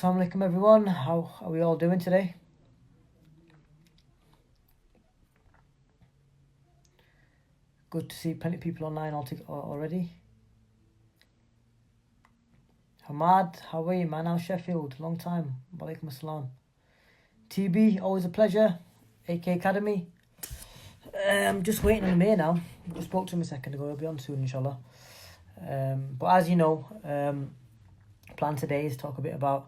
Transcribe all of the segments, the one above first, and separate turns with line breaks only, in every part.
Assalamu alaikum everyone. How are we all doing today? Good to see plenty of people online already. Hamad, how are you, man? How's Sheffield? Long time. Walaikum assalam. TB, always a pleasure. AK Academy. I'm just waiting on Amir now. Just spoke to him a second ago. He'll be on soon, inshallah. But as you know, plan today is talk a bit about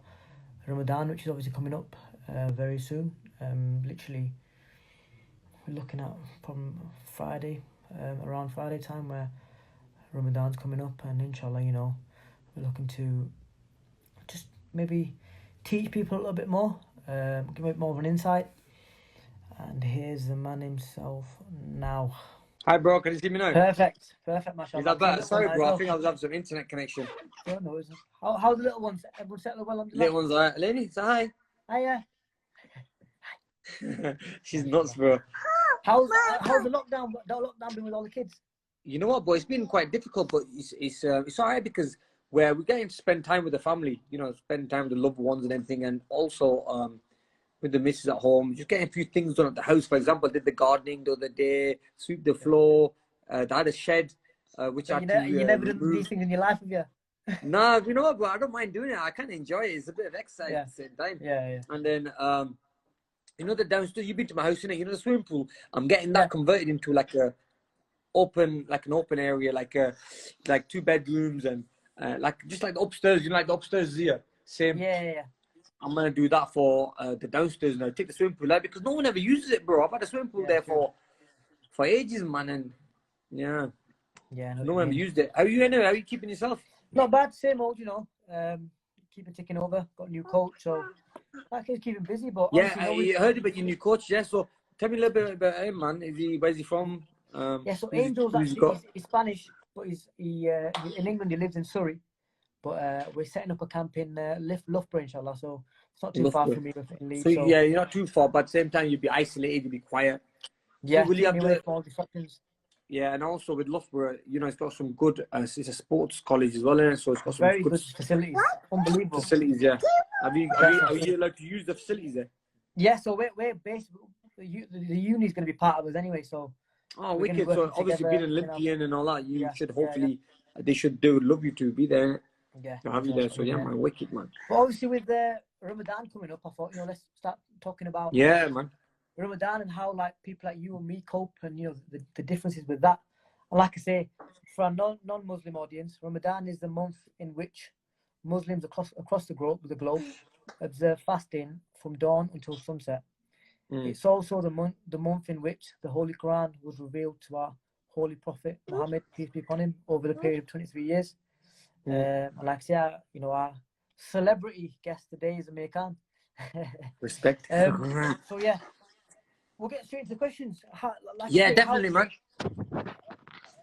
Ramadan, which is obviously coming up very soon. Literally, we're looking at from Friday, around Friday time, where Ramadan's coming up, and inshallah, we're looking to just maybe teach people a little bit more, give it more of an insight. And here's the man himself now.
Hi, bro. Can you see me now?
Perfect, mashallah.
Is that better? Sorry, bro. I think I was having some internet connection.
Don't know. How's the little ones? Everyone settled well on the
Little one's alright. Lenny, say hi.
Hiya.
She's nuts, bro.
How's the lockdown been with all the kids?
You know what, boy? It's been quite difficult, but it's alright because we're getting to spend time with the family. Spend time with the loved ones and everything, and also with the missus at home. Just getting a few things done at the house. For example, I did the gardening the other day, sweep the floor. I had a shed, which I had to
you never done these things in your life, have you?
No, you know what, bro? I don't mind doing it. I kind of enjoy it. It's a bit of exercise at the same time.
Yeah.
And then, the downstairs, you've been to my house, innit? The swimming pool. I'm getting that converted into like an open area, like 2 bedrooms and just like the upstairs. Like the upstairs is here. Same.
Yeah.
I'm gonna do that for the downstairs now. Take the swimming pool out because no one ever uses it, bro. I've had a swimming pool there for ages, man, and no one ever used it. How are you anyway? How are you keeping yourself?
Not bad, same old, keeping ticking over. Got a new coach, so that kid's keeping busy. But
I heard about your new coach. Yeah, so tell me a little bit about him, man. Where's he from?
So Angel's actually he's Spanish, but he in England. He lives in Surrey, but we're setting up a camp in Loughborough, inshallah. So it's not too far from me in Leeds.
So yeah, you're not too far, but at the same time you'll be isolated, you'll be quiet.
Yeah,
so will you have
away from all distractions.
Yeah, and also with Loughborough, it's got some good. It's a sports college as well, isn't it? So it's got some
very good facilities, unbelievable
facilities. Yeah, are you allowed to use the facilities there?
Yeah, so we're basically the uni is going to be part of us anyway. So
wicked. So obviously being an Olympian and all that, you should hopefully they should love you to be there.
Yeah,
to have you there. So yeah, man, wicked, man.
But obviously with the Ramadan coming up, I thought let's start talking about
man.
Ramadan and how people like you and me cope, and the differences with that. And like I say, for a non-Muslim audience, Ramadan is the month in which Muslims across the globe observe fasting from dawn until sunset. It's also the month in which the Holy Quran was revealed to our Holy Prophet Muhammad, peace be upon him, over the period of 23 years. And like I say, our celebrity guest today is Amir Khan.
Respect.
So yeah. We'll get straight into the questions.
Definitely, man.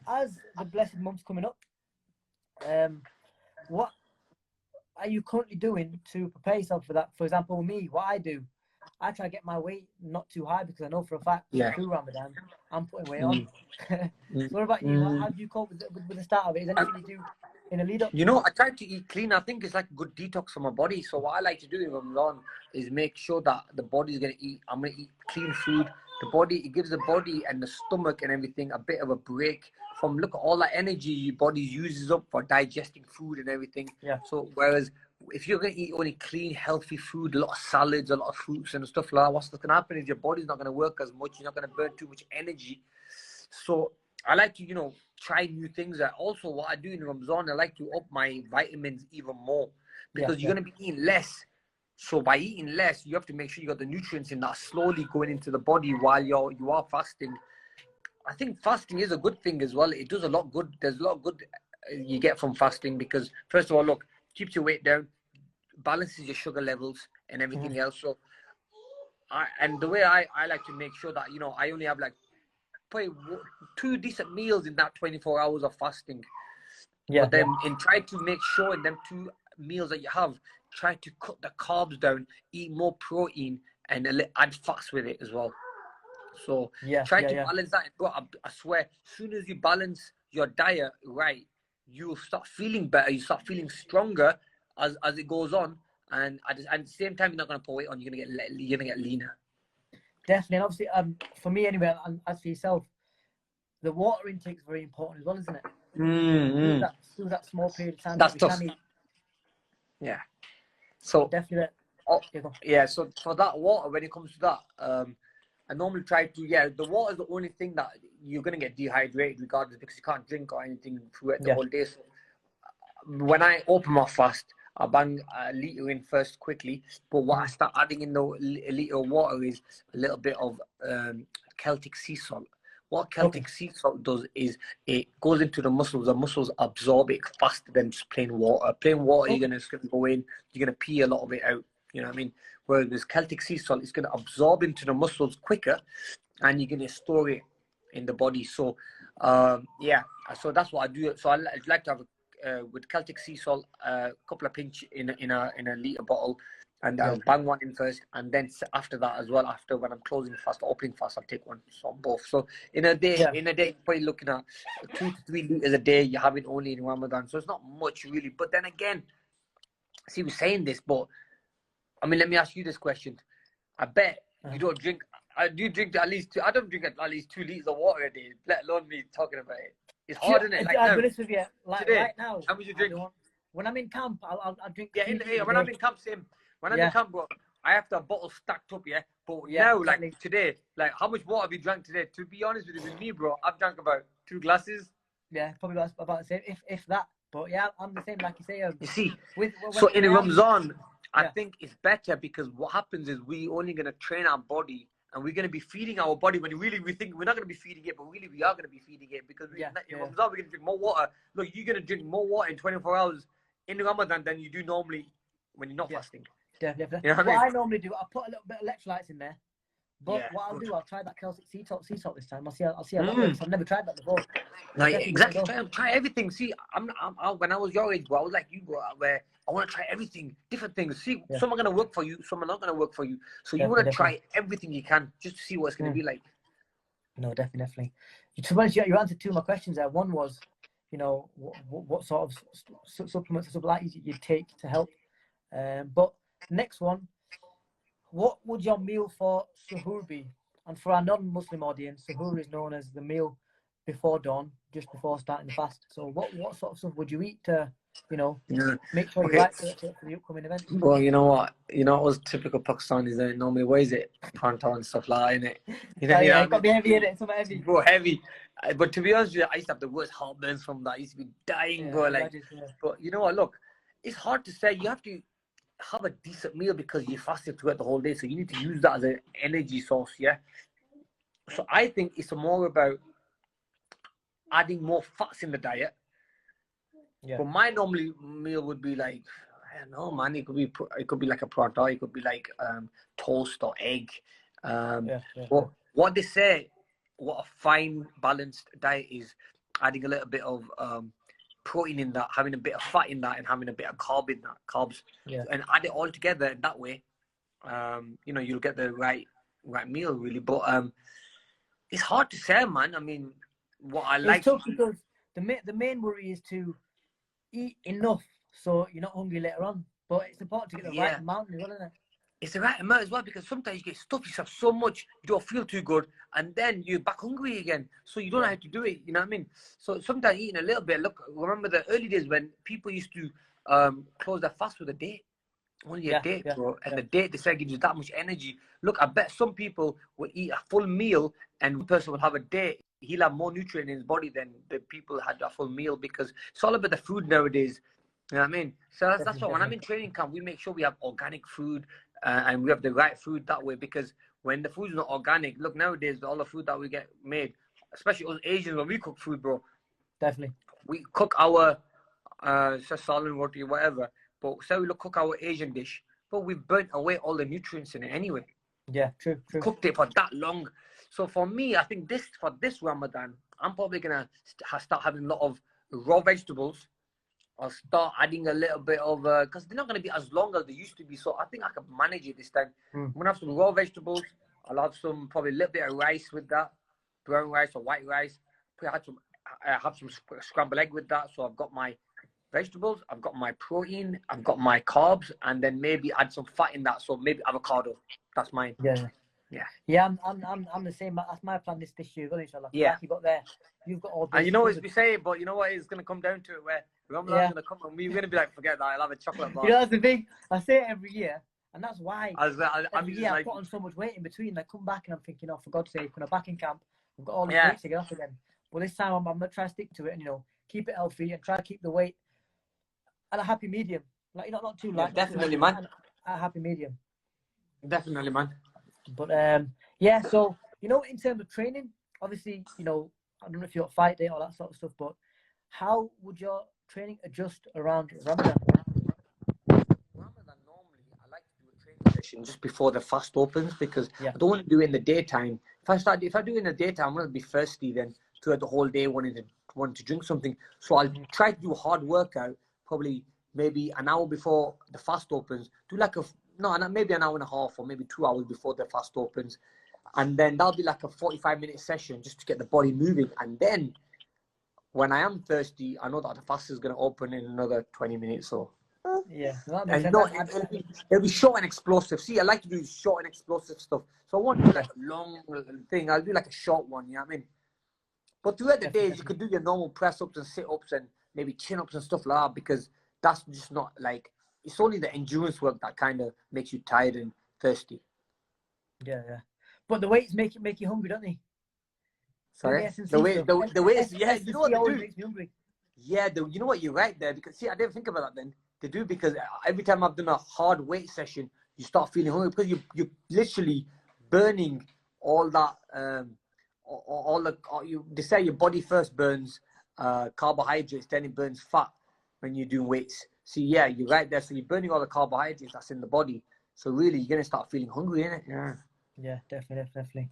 As the blessed month's coming up, what are you currently doing to prepare yourself for that? For example, me, what I do, I try to get my weight not too high because I know for a fact through Ramadan, I'm putting weight on. So what about you? How do you cope with the start of it? Is there anything you do in a lead up?
I try to eat clean. I think it's like a good detox for my body. So what I like to do in Ramadan is make sure that the body's going to eat. I'm going to eat clean food. It gives the body and the stomach and everything a bit of a break from all that energy your body uses up for digesting food and everything.
Yeah.
So whereas if you're going to eat only clean, healthy food, a lot of salads, a lot of fruits and stuff like that, what's going to happen is your body's not going to work as much. You're not going to burn too much energy. So I like to, try new things. Also, what I do in Ramadan, I like to up my vitamins even more because you're going to be eating less. So by eating less, you have to make sure you got the nutrients in that slowly going into the body while you are fasting. I think fasting is a good thing as well. It does a lot good. There's a lot of good you get from fasting because first of all, look, keeps your weight down, balances your sugar levels and everything else. So, the way I like to make sure that I only have probably 2 decent meals in that 24 hours of fasting. But then try to make sure in them 2 meals that you have, try to cut the carbs down, eat more protein, and add fats with it as well. So try to balance that. Bro, I swear, as soon as you balance your diet right, you'll start feeling better. You start feeling stronger as it goes on. and at the same time, you're not going to put weight on. You're going to get leaner.
Definitely, and obviously, for me anyway, and as for yourself, the water intake is very important as well, isn't it? Through that small period of time
That's
that we
tough.
can eat.
Yeah. So
definitely.
yeah. So for that water, when it comes to that, I normally try to the water is the only thing that you're gonna get dehydrated regardless, because you can't drink or anything throughout the whole day. So when I open my fast, I bang a litre in first quickly, but what I start adding in the litre of water is a little bit of Celtic sea salt. What Celtic sea salt does is it goes into the muscles absorb it faster than just plain water. Plain water, you're gonna go in, you're gonna pee a lot of it out, you know what I mean? Whereas this Celtic sea salt is gonna absorb into the muscles quicker, and you're gonna store it in the body. So so that's what I do. So I'd like to have with Celtic sea salt, a couple of pinch in a litre bottle, and I'll bang one in first, and then after that as well, after when I'm closing fast, opening fast, I'll take one. So both. So in a day, you're probably looking at 2 to 3 litres a day. You have it only in Ramadan, so it's not much really. But then again, see, we're saying this, but I mean, let me ask you this question. I bet you don't drink. I do drink at least I don't drink at least 2 litres of water a day, let alone me talking about it. It's hard, isn't it? Like
I'll be honest with you. Like
today,
right now,
how much you drink?
When I'm in camp, I'll drink.
When I'm in camp, same. When I'm in camp, bro, I have to have bottles stacked up, But now, like today, like how much water have you drank today? To be honest with me, bro, I've drank about 2 glasses.
Yeah, probably about the same, if that. But yeah, I'm the same, like you say.
You see, in Ramadan, I think it's better, because what happens is we only gonna train our body, and we're going to be feeding our body when really we think we're not going to be feeding it, but really we are going to be feeding it, because in Ramadan we're going to drink more water. Look, you're going to drink more water in 24 hours in Ramadan than you do normally when you're not fasting.
Definitely.
You know what
I normally do, I put a little bit of electrolytes in there. But what I'll do, I'll try that Celtic sea salt this time. I'll see how that works. I've never tried that before.
Exactly. Try everything. See, when I was your age, bro, I was like you, bro, where I want to try everything, different things. See, some are going to work for you, some are not going to work for you. So you want to try everything you can, just to see what it's going to be like.
No, definitely. You answered 2 of my questions there. One was, what sort of supplements or something like you take to help. But next one, what would your meal for suhoor be? And for our non-Muslim audience, suhoor is known as the meal before dawn, just before starting the fast. So what sort of stuff would you eat to, make sure you're right for the upcoming event?
Well, you know what? You know what was typical Pakistanis there? Normally, what is it? Panta and stuff like that, innit?
It got to be heavy, innit? Something heavy.
Bro, heavy. But to be honest with you, I used to have the worst heartburns from that. I used to be dying, bro. But you know what? Look, it's hard to say. You have to have a decent meal because you fasted throughout the whole day. So you need to use that as an energy source, yeah? So I think it's more about adding more fats in the diet. But my normally meal would be like, I don't know, man. It could be like a paratha. It could be like toast or egg. But what they say, what a fine balanced diet is, adding a little bit of protein in that, having a bit of fat in that, and having a bit of carbs, and add it all together. And that way, you'll get the right meal really. But it's hard to say, man. I mean, what I like.
It's tough because the main worry is to eat enough so you're not hungry later on. But it's important to get the right amount as well, isn't it?
It's the right amount as well, because sometimes you get stuffed yourself so much you don't feel too good, and then you're back hungry again. So you don't know how to do it. You know what I mean? So sometimes eating a little bit. Look, remember the early days when people used to close their fast with a date. Only a date, bro. And the date, they said, gives you that much energy. Look, I bet some people will eat a full meal, and one person will have a date. He'll have more nutrient in his body than the people who had a full meal, because it's all about the food nowadays. You know what I mean? So that's why when I'm in training camp, we make sure we have organic food and we have the right food that way. Because when the food's not organic, look, nowadays, all the food that we get made, especially us Asians, when we cook food, bro.
Definitely. We
cook our salad, roti, whatever. But say we cook our Asian dish, but we've burnt away all the nutrients in it anyway.
Yeah, true.
Cooked it for that long. So for me, I think for this Ramadan, I'm probably going to start having a lot of raw vegetables. I'll start adding a little bit of, because they're not going to be as long as they used to be. So I think I can manage it this time. I'm going to have some raw vegetables. I'll have probably a little bit of rice with that, brown rice or white rice. I have some scrambled egg with that. So I've got my vegetables, I've got my protein, I've got my carbs, and then maybe add some fat in that. So maybe avocado. That's mine.
Yeah.
Yeah.
Yeah, I'm the same. That's my plan this year, inshallah.
Yeah.
Like you got there, you've got all
And you
basic
know what
covered.
we say, but you know what, it's gonna come down to it where Ramadan's gonna come and we're gonna be like, forget that, I'll have a chocolate bar.
You know, that's the thing. I say it every year, and that's why every year I
like,
put on so much weight in between. I come back and I'm thinking, oh, for God's sake, when I'm back in camp, I've got all this weight to get off again. But this time I'm gonna try to stick to it and keep it healthy and try to keep the weight at a happy medium. Like not too light.
Definitely, man.
At a happy medium.
Definitely, man.
But yeah. So in terms of training, obviously, I don't know if you're at fight day or that sort of stuff, but how would your training adjust around Ramadan?
Ramadan, normally I like to do a training session just before the fast opens because I don't want to do it in the daytime. If I do it in the daytime, I'm gonna be thirsty then throughout the whole day wanting to drink something. So I'll try to do a hard workout, probably maybe an hour before the fast opens. Do like maybe an hour and a half or maybe 2 hours before the fast opens. And then that'll be like a 45-minute session just to get the body moving. And then when I am thirsty, I know that the fast is going to open in another 20 minutes or so.
Yeah.
And it'll be short and explosive. See, I like to do short and explosive stuff. So I won't do like a long thing. I'll do like a short one, you know what I mean? But throughout the days, you could do your normal press-ups and sit-ups and maybe chin-ups and stuff like that because that's just not like, it's only the endurance work that kind of makes you tired and thirsty.
Yeah. But the weights make you hungry, don't they?
Sorry? The weights, yeah, you know what they do?
Makes me hungry.
Yeah, you know what, you're right there. Because, see, I didn't think about that then. They do because every time I've done a hard weight session, you start feeling hungry because you're literally burning all that, they say your body first burns carbohydrates, then it burns fat when you're doing weights. See, yeah, you're right there. So you're burning all the carbohydrates that's in the body. So really, you're going to start feeling hungry, innit?
Yeah, definitely.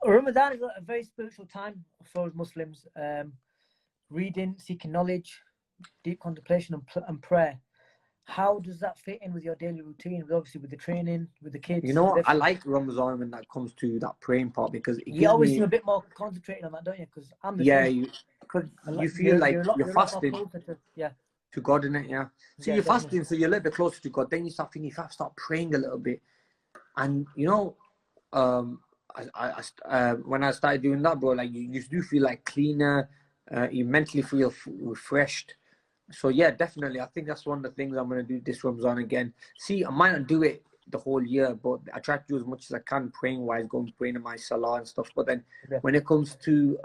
Ramadan is a very spiritual time for Muslims. Reading, seeking knowledge, deep contemplation and prayer. How does that fit in with your daily routine? Obviously, with the training, with the kids.
You know what? I like Ramadan when that comes to that praying part because
you always seem a bit more concentrated on that, don't you? Because I'm the same.
Because you feel like you're fasting
to
God, innit? Yeah. So you're fasting, so you're a little bit closer to God. Then you start thinking, you have to start praying a little bit. And when I started doing that, bro, like you do feel like cleaner. You mentally feel refreshed. So yeah, definitely. I think that's one of the things I'm going to do this Ramadan again. See, I might not do it the whole year, but I try to do as much as I can praying wise, going praying in my salah and stuff. But then when it comes to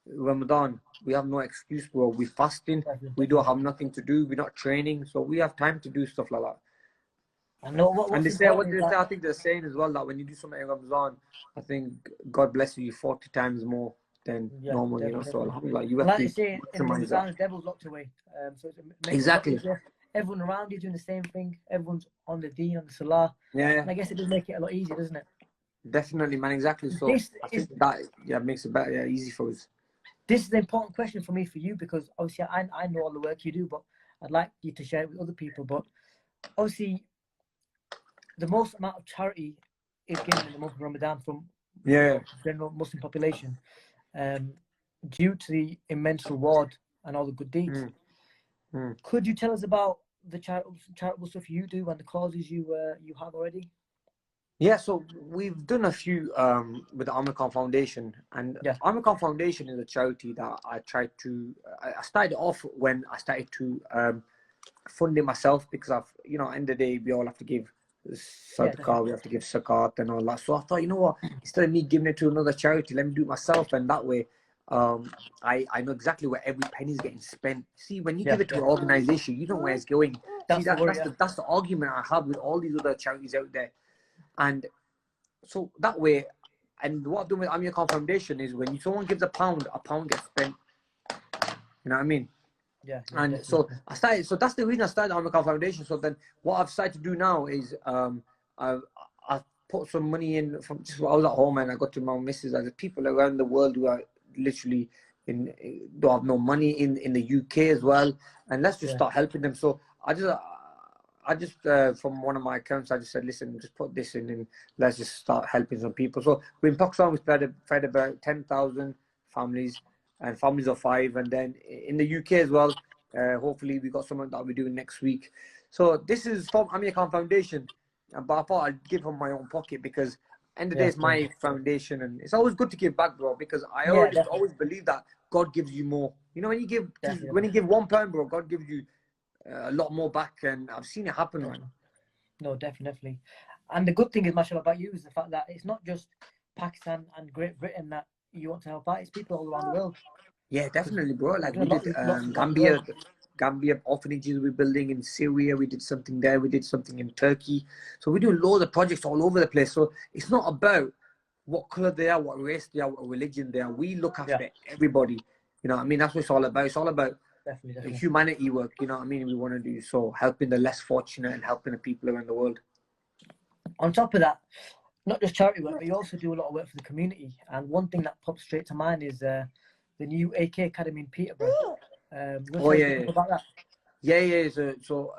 Ramadan, we have no excuse, bro. We're fasting. We don't have nothing to do. We're not training. So we have time to do stuff like that.
I know
and they say, I think they're saying as well that when you do something in Ramadan, I think God blesses you 40 times more than normal, So alhamdulillah, you have to
say, in Ramadan, the devil's locked away. So
exactly.
Everyone around you doing the same thing. Everyone's on the deen, on the salah.
Yeah.
And I guess it does make it a lot easier, doesn't it?
Definitely, man. Exactly. So I think that makes it better, easy for us.
This is an important question for me, for you, because obviously I know all the work you do, but I'd like you to share it with other people. But obviously, the most amount of charity is given in the month of Ramadan from the general Muslim population, due to the immense reward and all the good deeds. Could you tell us about the charitable stuff you do and the causes you have already?
Yeah, so we've done a few with the Amir Foundation, and Amir Foundation is a charity that I started off when I started to fund it myself, because at the end of the day, we all have to give sadaqah, we have to give zakat and all that. So I thought, you know what, instead of me giving it to another charity, let me do it myself, and that way I know exactly where every penny is getting spent. See, when you give it to an organization, you know where it's going. That's the argument I have with all these other charities out there. And so that way, and what I'm doing with Amir Foundation is when someone gives a pound gets spent. You know what I mean?
Yeah.
And so I started. So that's the reason I started Amir Foundation. So then, what I've started to do now is I've put some money in from just while I was at home, and I got to my missus. There's people around the world who are literally don't have no money in the UK as well, and let's just start helping them. So I just from one of my accounts, I just said, listen, just put this in and let's just start helping some people. So in Pakistan, we fed about 10,000 families, and families of 5. And then in the UK as well, Hopefully, we got something that we're doing next week. So this is from Amir Khan Foundation, but I thought I'd give from my own pocket because end of the day, it's my foundation, and it's always good to give back, bro. Because I always believe that God gives you more. You know, when you give £1, bro, God gives you a lot more back, and I've seen it happen, man.
No, definitely. And the good thing is, mashallah, about you is the fact that it's not just Pakistan and Great Britain that you want to help out; it's people all around the world.
Yeah, definitely, bro. Like we did Gambia orphanages we're building in Syria. We did something there. We did something in Turkey. So we do loads of projects all over the place. So it's not about what color they are, what race they are, what religion they are. We look after everybody. You know what I mean? That's what it's all about. It's all about
definitely.
humanity work. You know what I mean? We want to do so, helping the less fortunate and helping the people around the world.
On top of that, not just charity work, but you also do a lot of work for the community. And one thing that pops straight to mind is the new AK Academy in Peterborough. About that?
Yeah. So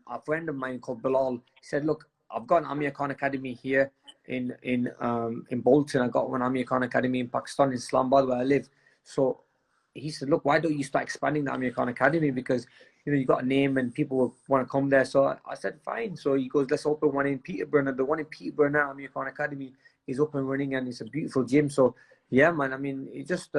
a friend of mine called Bilal, he said, look, I've got an Amir Khan Academy here in Bolton. I got one Amir Khan Academy in Pakistan, in Islamabad, where I live. So he said, look, why don't you start expanding the Amir Khan Academy? Because, you know, you got a name and people will want to come there. So I said, fine. So he goes, let's open one in Peterborough. And the one in Peterborough now, Amir Khan Academy, is up and running, and it's a beautiful gym. So yeah, man, I mean, it's just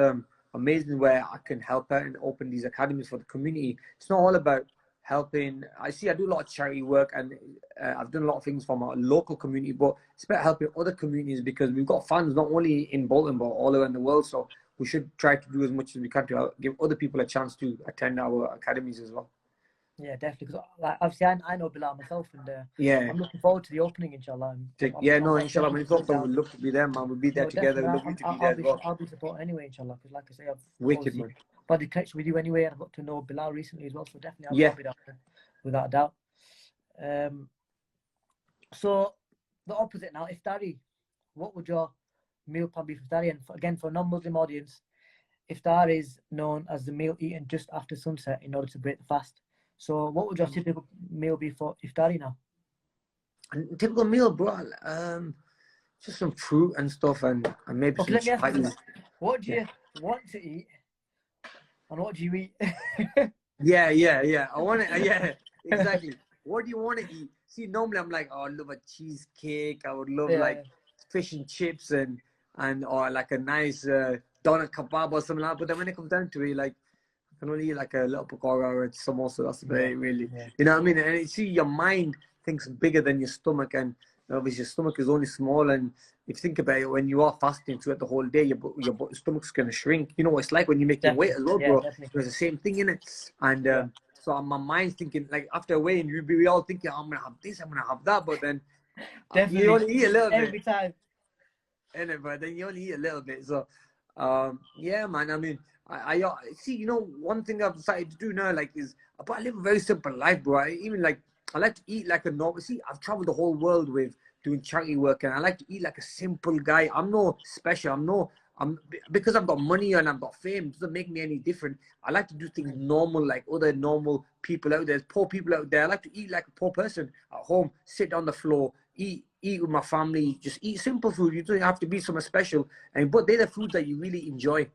amazing where I can help out and open these academies for the community. It's not all about helping. I do a lot of charity work, and I've done a lot of things from our local community, but it's about helping other communities because we've got fans not only in Bolton, but all around the world. So we should try to do as much as we can to give other people a chance to attend our academies as well.
Yeah, definitely. Because like, obviously, I know Bilal myself, and I'm looking forward to the opening, inshallah.
Inshallah, when it's open, we'll look to be there, man. We'll be there together. We'll love you to be there as well.
I'll be supporting anyway, inshallah. Because like I say,
Wicked,
I've had the connection with you anyway, and I've got to know Bilal recently as well. So definitely, I'll be down there, without a doubt. So the opposite now, iftari. What would your meal plan be for iftari? And again, for a non-Muslim audience, iftar is known as the meal eaten just after sunset in order to break the fast. So what would your typical meal be for iftari now?
A typical meal, bro, just some fruit and stuff, and maybe some spices.
What do you want to eat, and what do you eat?
Yeah. I want it. Yeah, exactly. What do you want to eat? See, normally I'm like, oh, I love a cheesecake. I would love like fish and chips and or like a nice doner kebab or something like that. But then when it comes down to it, like, I can only eat like a little pakora or a samosa. That's about it, really. Yeah. You know what I mean? And you see, your mind thinks bigger than your stomach, and obviously your stomach is only small. And if you think about it, when you are fasting throughout the whole day, your stomach's going to shrink. You know what it's like when you're making weight as well, bro. There's the same thing in it. And so my mind's thinking, like, after a weigh-in, we all thinking, I'm going to have this, I'm going to have that. But then you only eat a little bit.
Every time.
But then you only eat a little bit. So, yeah, man, I mean, I see, you know, one thing I've decided to do now, like, is I live a very simple life, bro. I like to eat like a normal. See, I've traveled the whole world with doing charity work, and I like to eat like a simple guy. I'm no special. Because I've got money and I've got fame, it doesn't make me any different. I like to do things normal, like other normal people out there. There's poor people out there. I like to eat like a poor person at home, sit on the floor, eat with my family, just eat simple food. You don't have to be something special, but they're the foods that you really enjoy.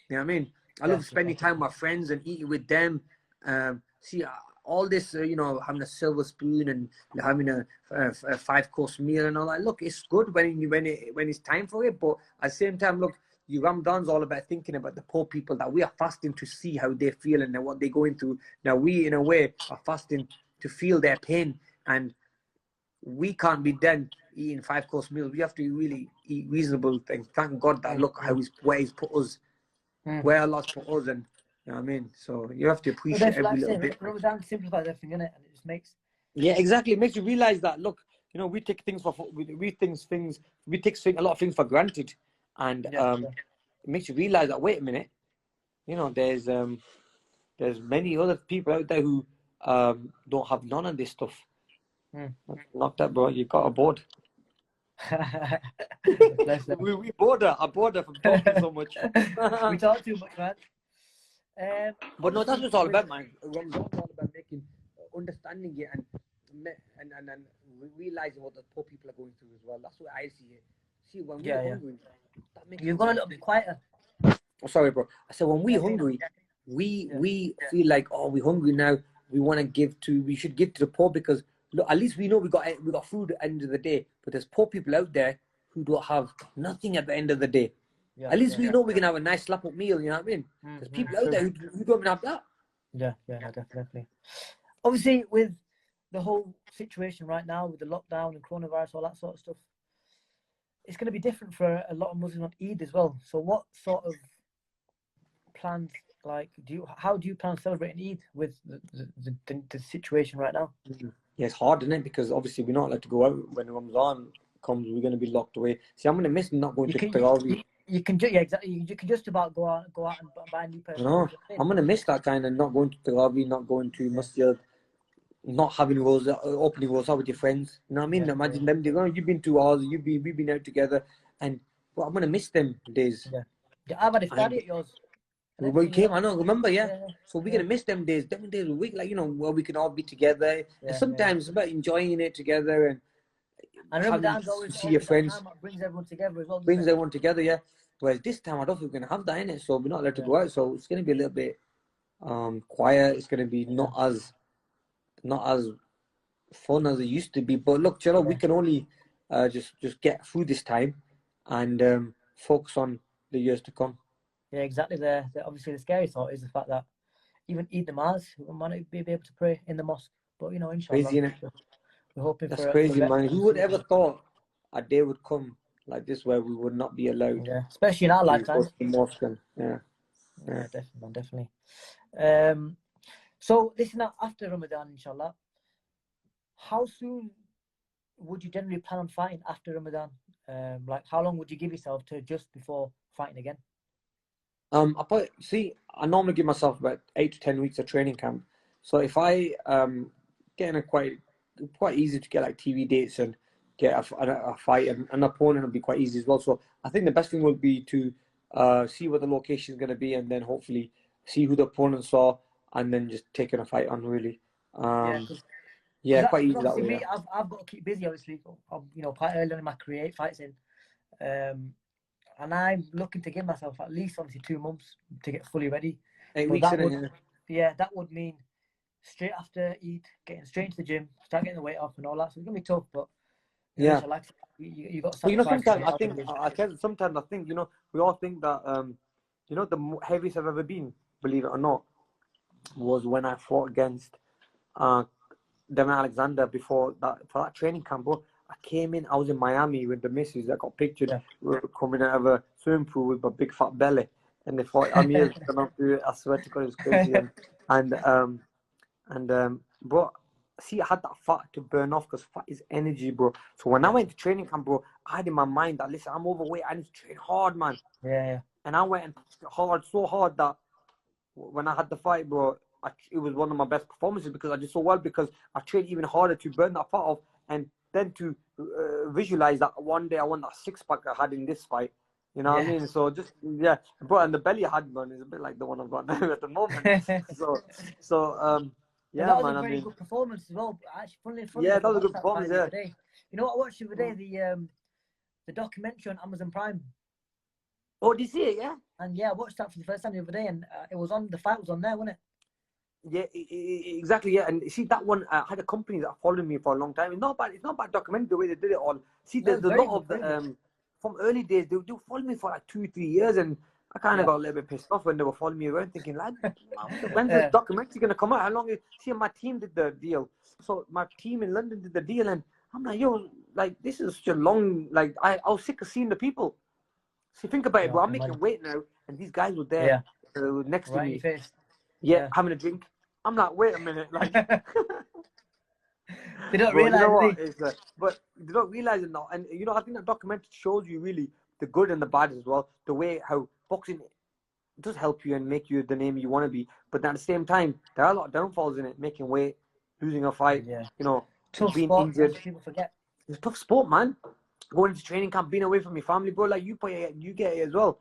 You know what I mean? I love spending time with my friends and eating with them. See, all this, you know, having a silver spoon and having a 5-course meal and all that. Look, it's good when it's time for it, but at the same time, look, Ramadan's all about thinking about the poor people that we are fasting to see how they feel and what they're going through. Now, we, in a way, are fasting to feel their pain, and we can't be then eating 5-course meals. We have to really eat reasonable things. Thank God that, look, where He's put us. Where Allah's put us, and you know what I mean. So you have to appreciate every little bit.
Ramadan simplifies everything, innit? And it just makes.
Yeah, exactly. It makes you realize that, look, you know, we take things a lot of things for granted, and it makes you realize that, wait a minute, you know, there's many other people out there who don't have none of this stuff. Not that, bro. You got a board. we bored her. I bored her from talking so much.
We talk too much, man.
But no, that's what it's all about, man. Ramadan's all about understanding it and realizing what the poor people are going through as well. That's what I see it. See, when we're hungry, that makes
you've gone a little bit quieter.
Oh, sorry, bro. I said when we're hungry, we feel like, oh, we're hungry now. We should give to the poor, because look, at least we know we got food at the end of the day. But there's poor people out there who don't have nothing at the end of the day.
Yeah,
at least
yeah,
we know we can have a nice slap up meal. You know what I mean? There's people out there who don't even have that.
Yeah, yeah, no, definitely. Obviously, with the whole situation right now, with the lockdown and coronavirus, all that sort of stuff, it's going to be different for a lot of Muslims on Eid as well. So, what sort of plans, like, how do you plan on celebrating Eid with the situation right now?
Yeah, it's hard, isn't it? Because obviously we're not allowed to go out when Ramadan comes. We're going to be locked away. See, I'm going to miss not going to Tarawih.
You can yeah, exactly. You can just about go out and buy a new pair of clothes.
I'm going to miss that kind of not going to Tarawih, not going to Masjid, not having opening rosa with your friends. You know what I mean?
Yeah,
Imagine them. They're going, you've been 2 hours, we've been out together, and I'm going to miss them days.
Yeah, I've had iftari at yours.
We came, I know, remember, So we're going to miss them days, different days a week, like, where we can all be together. And sometimes it's about enjoying it together and
Ramadan's always
see your friends.
Time that brings everyone together as well.
Brings everyone together, yeah. Whereas this time, I don't think we're going to have that in it, so we're not allowed to go out. So it's going to be a little bit quiet. It's going to be not as fun as it used to be. But look, we can only just get through this time and focus on the years to come.
Yeah, exactly. Obviously the scary thought is the fact that even Eid namaz, we might not be able to pray in the mosque. But inshallah,
crazy, innit?
We're hoping
that's
for
crazy, man. Who would ever thought a day would come like this where we would not be allowed?
Yeah, especially in our lifetime.
Yeah,
definitely. So this is now after Ramadan, inshallah. How soon would you generally plan on fighting after Ramadan? Like, how long would you give yourself to just before fighting again?
I normally give myself about 8 to 10 weeks of training camp. So if I get in a quite easy to get like TV dates and get a fight and an opponent will be quite easy as well. So I think the best thing would be to see what the location is going to be and then hopefully see who the opponents are and then just taking a fight on really. Quite easy that way.
I've got to keep busy, obviously. I'm quite early in my career, 8 fights in. And I'm looking to give myself at least obviously 2 months to get fully ready.
8 weeks
that would mean straight after Eid, getting straight into the gym, start getting the weight off and all that. So it's gonna be tough, but you got to sacrifice.
Sometimes I think we all think that the heaviest I've ever been, believe it or not, was when I fought against Devin Alexander for that training camp, bro. I came in, I was in Miami with the missus that got pictured coming out of a swimming pool with a big fat belly. And they fought Amir. I swear to God, it was crazy. And bro, see, I had that fat to burn off because fat is energy, bro. So when I went to training camp, bro, I had in my mind that, listen, I'm overweight. I need to train hard, man.
Yeah.
And I went and so hard that when I had the fight, bro, it was one of my best performances because I did so well because I trained even harder to burn that fat off and then to visualize that one day I won that 6-pack I had in this fight. You know what I mean? So just bro, and the belly I had, man, is a bit like the one I've got now at the moment. so
that was a very good performance as well. Actually,
that was a good performance. Yeah.
You know what I watched the other day? The documentary on Amazon Prime.
Oh, did you see it? Yeah.
And I watched that for the first time the other day, and the fight was on there, wasn't it?
Yeah, exactly. Yeah, and see that one. I had a company that followed me for a long time. It's not about documentary the way they did it all. See, there's a lot of the from early days. They followed me for like 2-3 years, and I kind of got a little bit pissed off when they were following me around, thinking, "Lad, when's the documentary gonna come out? How long?" See, my team did the deal. So my team in London did the deal, and I'm like, "Yo, like this is such a long. Like I was sick of seeing the people." See, think about it, bro. I'm making weight now, and these guys were there next to me. Having a drink. I'm like, wait a minute, like
they don't realize
but they don't realize it now. And I think that documentary shows you really the good and the bad as well. The way how boxing does help you and make you the name you want to be, but at the same time, there are a lot of downfalls in it. Making weight, losing a fight,
tough
being
sport,
injured.
People forget.
It's a tough sport, man. Going into training camp, being away from your family, bro. Like you get it as well.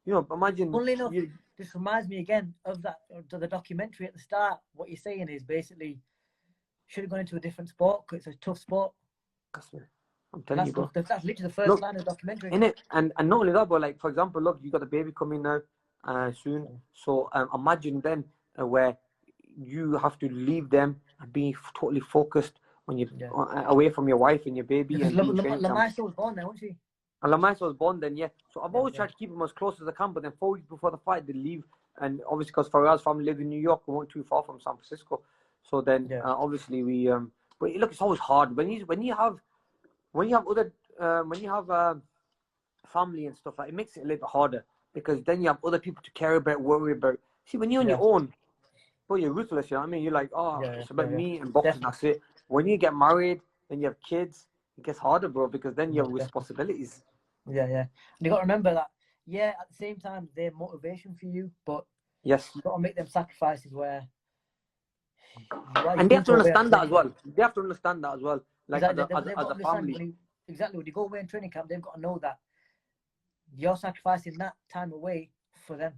Imagine.
Funnily enough, this reminds me again of the documentary at the start. What you're saying is basically should have gone into a different sport because it's a tough sport.
I'm telling you, bro.
That's literally the first line of the documentary.
In it, and not only that, but like for example, look, you got the baby coming now. soon. So imagine then where you have to leave them and be totally focused when you're away from your wife and your baby
Because
and being training camp.
Lamaisa was born there, wasn't she?
And Lamais was born then, yeah. So I've always tried to keep them as close as I can, but then 4 weeks before the fight, they leave. And obviously, because Faraz's family live in New York, we weren't too far from San Francisco. So then, obviously, we. But look, it's always hard when you have other family and stuff. Like, it makes it a little bit harder because then you have other people to care about, worry about. See, when you're on your own, bro, you're ruthless. You know what I mean? You're like, it's about me and boxing. That's it. When you get married and you have kids, it gets harder, bro, because then you have responsibilities.
Yeah. And you got to remember that. Yeah, at the same time, they're motivation for you, but
yes,
you got to make them sacrifices where.
And they have to understand that as well. They have to understand that as well. Like
exactly.
as a family.
Exactly. When you go away in training camp, they've got to know that you're sacrificing that time away for them.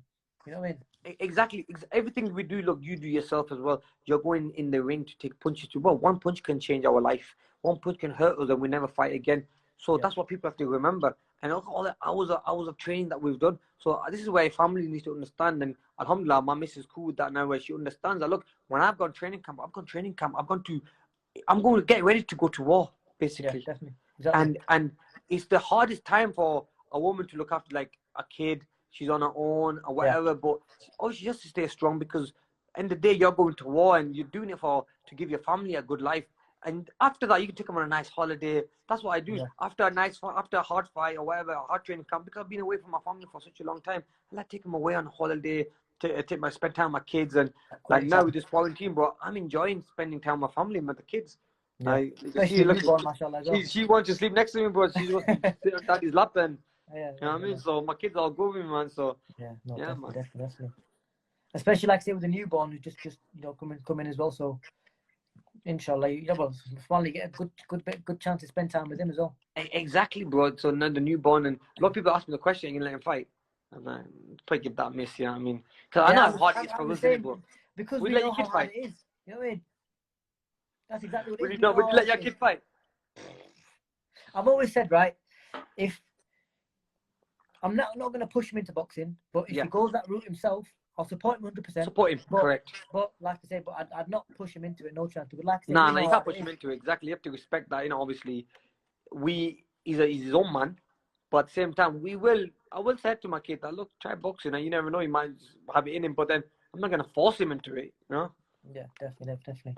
You know what I mean?
Exactly. Everything we do, look, you do yourself as well. You're going in the ring to take punches too. Well, one punch can change our life. One punch can hurt us and we never fight again. So that's what people have to remember. And all the hours of training that we've done. So this is where family needs to understand. And alhamdulillah, my missus is cool with that now, where she understands that, look, when I've gone training camp, I'm going to get ready to go to war, basically.
Yeah, definitely. Exactly.
And it's the hardest time for a woman to look after like a kid. She's on her own or whatever, but she has to stay strong because end of the day you're going to war and you're doing it to give your family a good life. And after that, you can take them on a nice holiday. That's what I do. After a hard fight or whatever, a hard training camp, because I've been away from my family for such a long time, I like to take them away on a holiday, spend time with my kids. And like now with this quarantine, bro, I'm enjoying spending time with my family and with the kids. She wants to sleep next to me, bro. She wants to sit on daddy's lap and you know what I mean? So my kids all go with me, man. So
definitely. Especially like say with the newborn who just come in as well. So inshallah, finally get a good chance to spend time with him as well.
Exactly, bro. So now the newborn, and a lot of people ask me the question, are you gonna let him fight? And probably give that a miss, you know what I mean? Because I know how hard it is for us, bro.
Because we know how hard it is. You know what I mean? That's exactly what it is.
Would you let your kid fight?
I've always said, right, if I'm not going to push him into boxing, but if he goes that route himself, I'll support him 100%.
Support him, correct.
But like I say, I'd not push him into it, no chance. But like I say,
no, you can't push him into it. Exactly, you have to respect that. You know, obviously, he's his own man, but at the same time, I will say to my kid that, look, try boxing, and you never know, he might have it in him. But then I'm not going to force him into it, you know?
Yeah, definitely.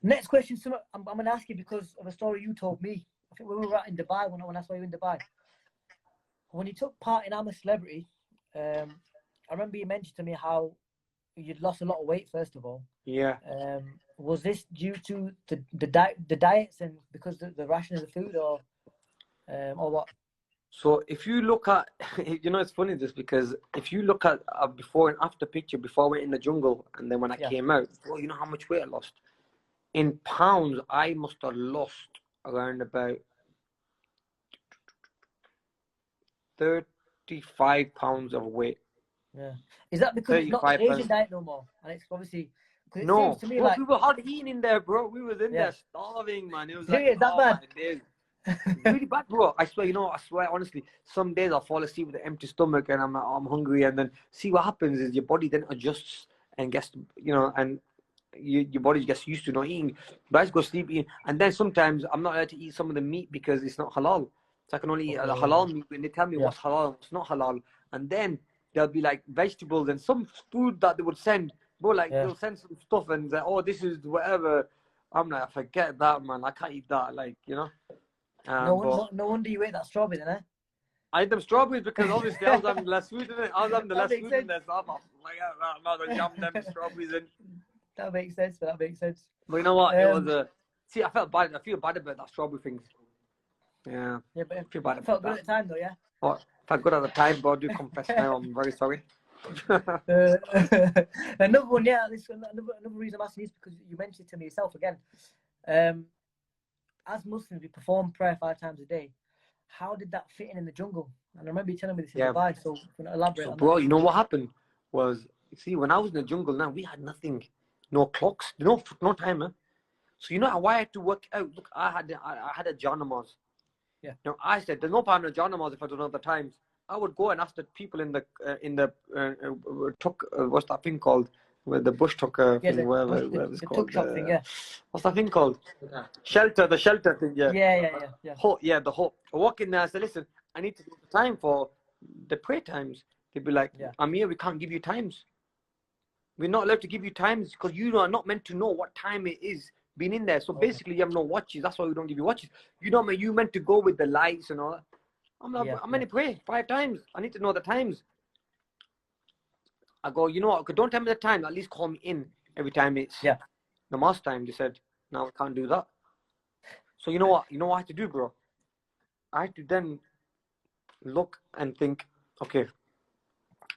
Next question, I'm going to ask you because of a story you told me. I think we were out in Dubai when I saw you in Dubai. When you took part in I'm a Celebrity, I remember you mentioned to me how you'd lost a lot of weight, first of all.
Yeah.
Was this due to the diets and because the ration of the food or what?
So if you look at, it's funny this because if you look at a before and after picture, before I went in the jungle and then when I came out, well, you know how much weight I lost? In pounds, I must have lost around about 35 pounds of weight.
Yeah. Is that because it's not the Asian diet no more? And it's obviously... It seems to me
bro, we were hard eating in there, bro. We was in there starving, man. It was like,
that bad?
Really bad, bro. I swear, honestly, some days I'll fall asleep with an empty stomach and I'm hungry, and then see what happens is your body then adjusts and gets, and your body gets used to not eating. But I just go sleep eating, and then sometimes I'm not allowed to eat some of the meat because it's not halal. So I can only eat the halal meat, and they tell me what's halal, what's not halal, and then there'll be like vegetables and some food that they would send, bro. Like they'll send some stuff and say, "Oh, this is whatever." I'm like, forget that, man. I can't eat that. Like,
no wonder you ate that strawberry, then, eh?
I ate them strawberries because obviously I was having less food in it. I was having the less food in there, so I'm like, I'm not gonna jam them strawberries in.
That makes sense. But
you know what? It was see, I felt bad. I feel bad about that strawberry things. Yeah.
Yeah, but
I feel bad
it felt good at the time, though, yeah.
Oh, felt good at the time, but I do confess now. I'm very sorry.
Another one, another reason I'm asking is because you mentioned it to me yourself again. As Muslims, we perform prayer 5 times a day. How did that fit in the jungle? And I remember you telling me this in Dubai, so can you elaborate on that?
Bro, you know what happened was, see, when I was in the jungle now, we had nothing, no clocks, no timer. So you know why I had to work out? Look, I had a Janamaz.
Yeah.
Now I said, there's no point in Janamaz if I don't know the times. I would go and ask the people in the truck. What's that thing called? Where the bush truck thing, whatever it's
the
called.
tuk shop thing, yeah.
What's that thing called? Shelter, the shelter thing, yeah.
Yeah.
The whole. I walk in there and say, listen, I need to do the time for the prayer times. They'd be like, Amir, we can't give you times. We're not allowed to give you times because you are not meant to know what time it is being in there. So basically, you have no watches. That's why we don't give you watches. You know, you meant to go with the lights and all that. I'm like, I'm meant to pray 5 times. I need to know the times. I go, you know what? Don't tell me the time. At least call me in every time it's namaz time. They said, no, I can't do that. So you know what? You know what I had to do, bro? I had to then look and think, okay,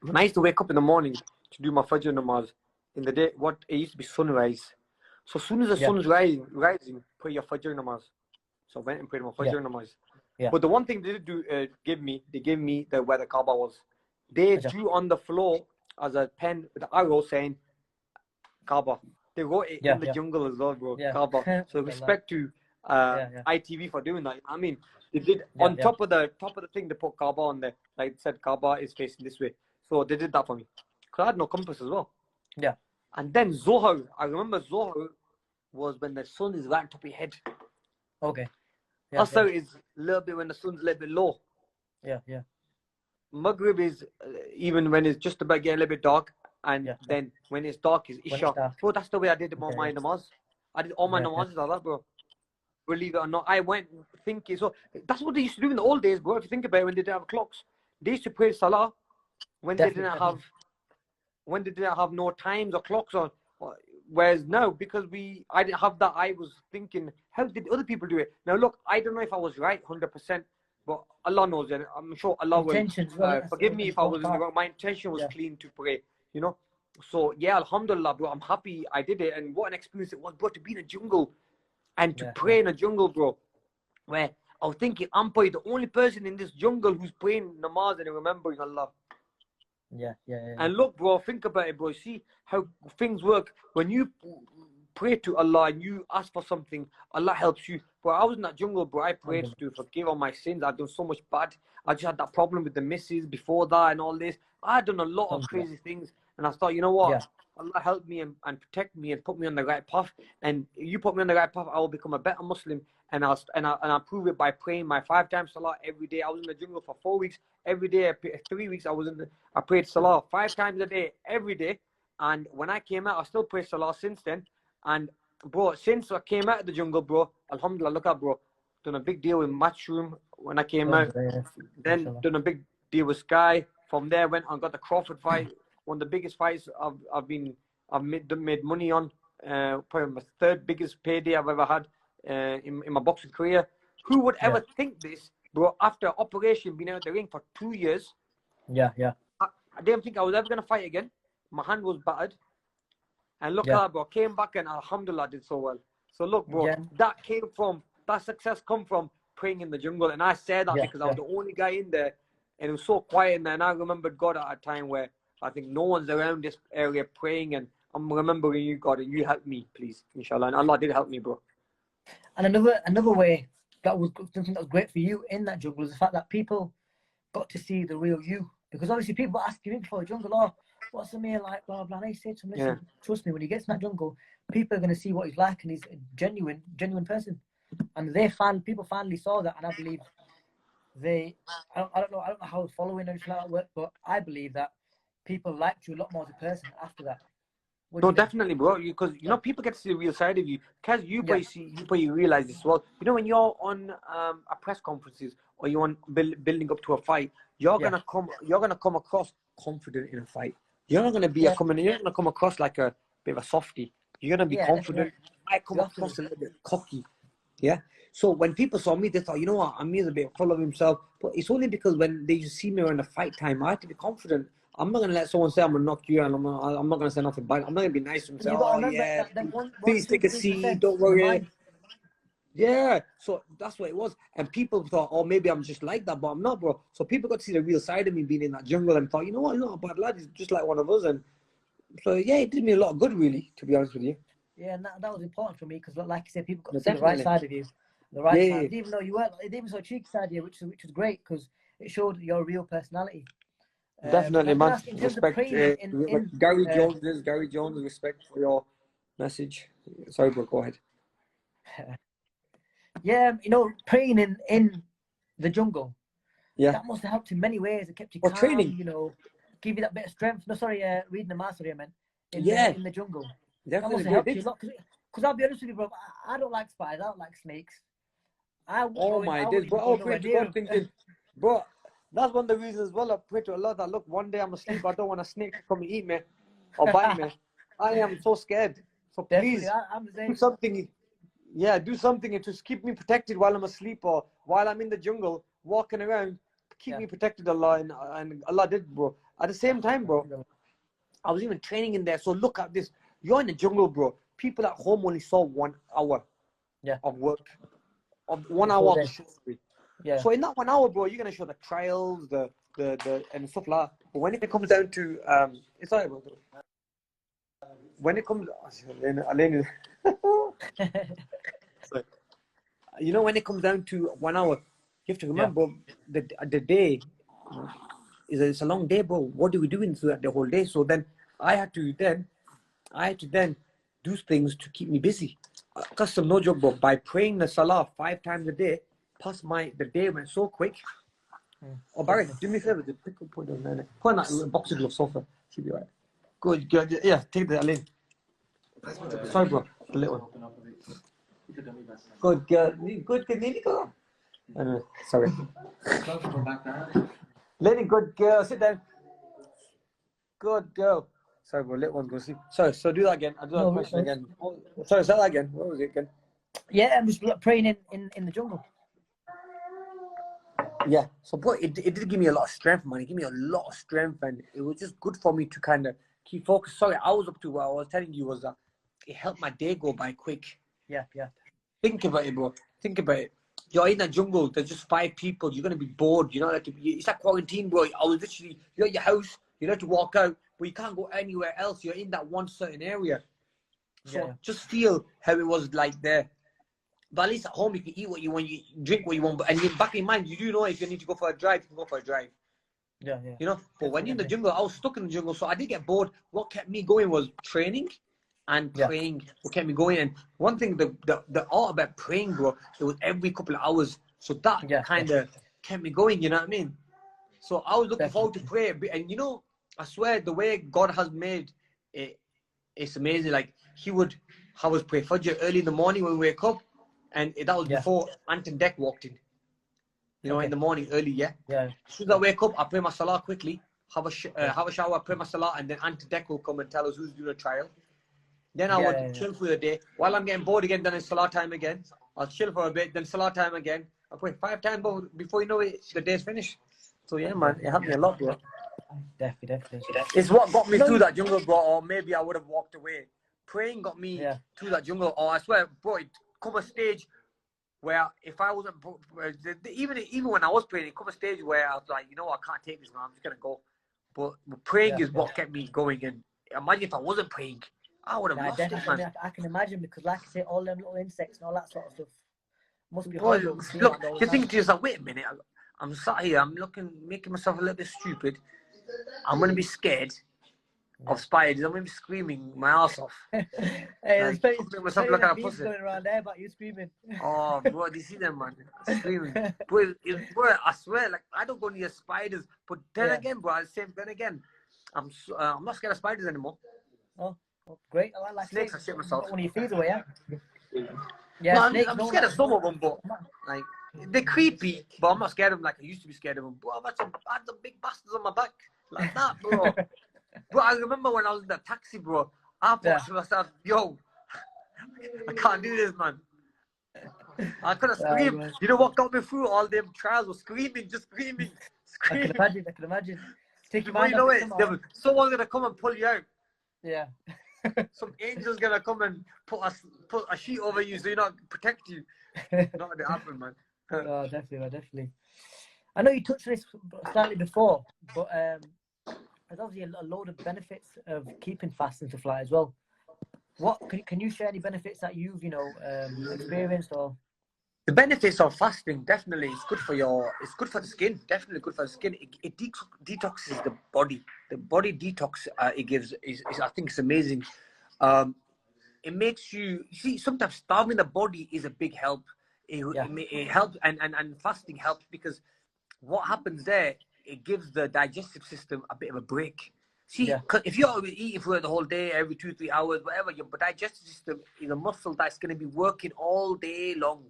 when I used to wake up in the morning to do my Fajr namaz, in the day, it used to be sunrise. So as soon as the sun's rising, pray your Fajr namaz. So I went and prayed my Fajr namaz. But the one thing they did do, they gave me where the Kaaba was. They drew on the floor as a pen with an arrow saying Kaaba. They wrote it in the jungle as well, bro. Kaaba. So respect to ITV for doing that. I mean, they did on top of the thing. They put Kaaba on there, like it said Kaaba is facing this way. So they did that for me. Cause I had no compass as well.
Yeah.
And then Zohar. I remember Zohar was when the sun is right on top of your head.
Okay.
Asr is a little bit when the sun's a little bit low.
Yeah.
Maghrib is even when it's just about getting a little bit dark, and then when it's dark is Isha. So that's the way I did my namaz. I did all my namazes like that, bro. Believe it or not, I went thinking. So that's what they used to do in the old days, bro. If you think about it, when they didn't have clocks, they used to pray Salah when they didn't have no times or clocks on. Whereas now, because I didn't have that, I was thinking, how did other people do it? Now look, I don't know if I was right 100%, but Allah knows, and I'm sure Allah will forgive me if I was in the wrong. My intention was clean to pray, you know. So yeah, Alhamdulillah, bro, I'm happy I did it, and what an experience it was, bro, to be in a jungle and to pray in a jungle, bro. Where I was thinking, I'm probably the only person in this jungle who's praying namaz and remembering Allah.
Yeah.
And look, bro, think about it, bro. See how things work. When you pray to Allah and you ask for something, Allah helps you. Bro, I was in that jungle, bro. I prayed to forgive all my sins. I've done so much bad. I just had that problem with the missus before that and all this. I had done a lot of crazy things. And I thought, you know what? Allah help me and protect me and put me on the right path. And you put me on the right path, I will become a better Muslim. And I'll prove it by praying my 5 times Salah every day. I was in the jungle for 4 weeks. Every day, 3 weeks, I prayed Salah 5 times a day, every day. And when I came out, I still pray Salah since then. And bro, since I came out of the jungle, bro, Alhamdulillah, look up, bro. Done a big deal with Matchroom when I came out. Then done a big deal with Sky. From there, went and got the Crawford fight. One of the biggest fights I've made money on. Probably my 3rd biggest payday I've ever had in my boxing career. Who would ever think this, bro? After operation, being out the ring for 2 years.
Yeah.
I didn't think I was ever gonna fight again. My hand was battered. And look at bro, came back and Alhamdulillah did so well. So look, bro, that success come from praying in the jungle. And I said that because I was the only guy in there, and it was so quiet in there. And I remembered God at a time where I think no one's around this area praying, and I'm remembering you, God, and you helped me, please, inshallah. And Allah did help me, bro.
And another way that was something that was great for you in that jungle was the fact that people got to see the real you. Because obviously people ask you before the jungle, oh, what's Amir like, blah, blah. And I say to him, listen, trust me, when he gets in that jungle, people are going to see what he's like, and he's a genuine person. And people finally saw that, and I believe I don't know how following or anything like that work, but I believe that people liked you a lot more as a person after that.
No, definitely, bro. Because you know, people get to see the real side of you. Because you probably realize this as well. You know, when you're on a press conferences or you're on building up to a fight, you're gonna come across confident in a fight. You're not gonna be you're gonna come across like a bit of a softie. You're gonna be confident. I come across a little bit cocky. Yeah. So when people saw me, they thought, you know what, Amir's a bit full of himself. But it's only because when they just see me around the fight time, I have to be confident. I'm not gonna let someone say I'm gonna knock you, and I'm not gonna say nothing bad. I'm not gonna be nice to him. Say, oh yeah, please take a seat. Don't worry. Yeah. So that's what it was, and people thought, oh, maybe I'm just like that, but I'm not, bro. So people got to see the real side of me being in that jungle, and thought, you know what, he's not a bad lad. He's just like one of us, and so yeah, it did me a lot of good, really, to be honest with you.
Yeah, and that was important for me because, like you said, people got to see the right side of you, the right side. Even though you weren't, they even saw a cheeky side of you, which was great because it showed your real personality.
Definitely,
I'm gonna
man.
ask in terms of
Respect.
praying
Gary Jones. Respect for your message. Sorry, bro. Go ahead.
yeah, praying in the jungle.
Yeah.
That must have helped in many ways. It kept you
Or
calm,
training.
give you that bit of strength. No, sorry, reading the master, I meant
Yeah.
in the jungle.
Definitely,
That must have helped you a lot. Because I'll be honest with you, bro, I don't like spiders. I don't like snakes. I wouldn't even go nowhere near them.
Thinking, bro, that's one of the reasons as well. I pray to Allah that look, one day I'm asleep. I don't want a snake to come and eat me or bite me. I am so scared. So please do something. Yeah, do something to keep me protected while I'm asleep or while I'm in the jungle walking around. Keep me protected, Allah, and Allah did, bro. At the same time, bro, I was even training in there. So look at this. You're in the jungle, bro. People at home only saw 1 hour of work. Of 1 hour of the show.
Yeah.
So in that 1 hour, bro, you're gonna show the trials, the and stuff like that. But when it comes down to it's alright, bro. When it comes, when it comes down to 1 hour, you have to remember the day it's a long day, bro. What do we do throughout the whole day? So then I had to then do things to keep me busy. Custom no joke, bro. By praying the salah 5 times a day, the day went so quick. Oh, Barry, do me a favor. Just pick up point on there. Put on that box of sofa. Should be right. Good. Yeah, take the lane. Sorry, bro. The little one. Good girl. Good girl. Anyway, sorry. Lenny, good girl. Sit down. Good girl. Sorry, bro. Little one's going to sleep. Sorry, so do that again. I'll do that question again. Oh, sorry, say that again. What was it again?
Yeah, I'm just praying in the jungle.
Yeah, so boy, it did give me a lot of strength, man. It gave me a lot of strength, and it was just good for me to kind of keep focused. Sorry, I was up to what I was telling you was that it helped my day go by quick.
Yeah.
Think about it, bro. Think about it. You're in the jungle. There's just 5 people. You're gonna be bored. It's like quarantine, bro. I was literally, you're at your house. You're allowed to walk out, but you can't go anywhere else. You're in that one certain area. So just feel how it was like there. But at least at home, you can eat what you want, you drink what you want. And in back in mind, you do know if you need to go for a drive, you can go for a drive.
Yeah.
But when you're in the jungle, I was stuck in the jungle, so I did get bored. What kept me going was training and praying. What kept me going, and one thing, the art about praying, bro, it was every couple of hours. So that kind of kept me going. You know what I mean? So I was looking forward to prayer, and I swear the way God has made it, it's amazing. Like He would have us pray Fajr early in the morning when we wake up. And that was before Anton Deck walked in. In the morning early, yeah. As soon as I wake up, I pray my salah quickly, have a shower, pray my salah, and then Anton Deck will come and tell us who's doing a trial. Then I would chill for the day. While I'm getting bored again, then it's salah time again. I'll chill for a bit, then salah time again. I pray 5 times, but before you know it, the day's finished. So yeah, man, it helped me a lot, bro.
Definitely.
It's what got me through that jungle, bro. Or maybe I would have walked away. Praying got me through that jungle. Or I swear, bro, it come a stage where if I wasn't, even when I was praying, it come a stage where I was like, I can't take this, man. I'm just gonna go. But praying is what kept me going. And imagine if I wasn't praying, I would have lost it, man.
I can imagine, because, like I say, all them little insects and all that sort of stuff must be
Boy,
horrible.
look, you think to yourself, wait a minute. I'm sat here. I'm making myself a little bit stupid. I'm gonna be scared of spiders. I'm gonna be screaming my ass off.
Hey,
make myself look like a pussy.
Going around there, but you screaming.
Oh, bro, do you see them, man? Screaming. Bro, I swear, like, I don't go near spiders. But then again, bro, I'm not scared of spiders anymore.
Oh, great. I like
snakes. I shit myself.
When you feed away,
No, I'm scared of some of them, but like they're creepy. But I'm not scared of them like I used to be scared of them. Bro, I had some big bastards on my back like that, bro. Bro, I remember when I was in the taxi, bro. I thought to myself, yo, I can't do this, man. I could have screamed. You know what got me through all them trials was screaming, just screaming.
I can imagine. Take your
mind off someone's gonna come and pull you out.
Yeah.
Some angel's gonna come and put a sheet over you so you're not protect you. Not gonna happen, man.
Oh, definitely. I know you touched on this slightly before, but there's obviously a load of benefits of keeping fast and stuff like as well. What can you share any benefits that you've experienced or?
The benefits of fasting, definitely, it's good for it's good for the skin. Definitely good for the skin. It detoxes the body. The body detox it gives is I think it's amazing. Um, it makes you see sometimes starving the body is a big help.
Yeah,
It helps, and fasting helps because what happens there, it gives the digestive system a bit of a break. See,
yeah,
'cause if you're eating for the whole day, every 2 3 hours, whatever, your digestive system is a muscle that's going to be working all day long,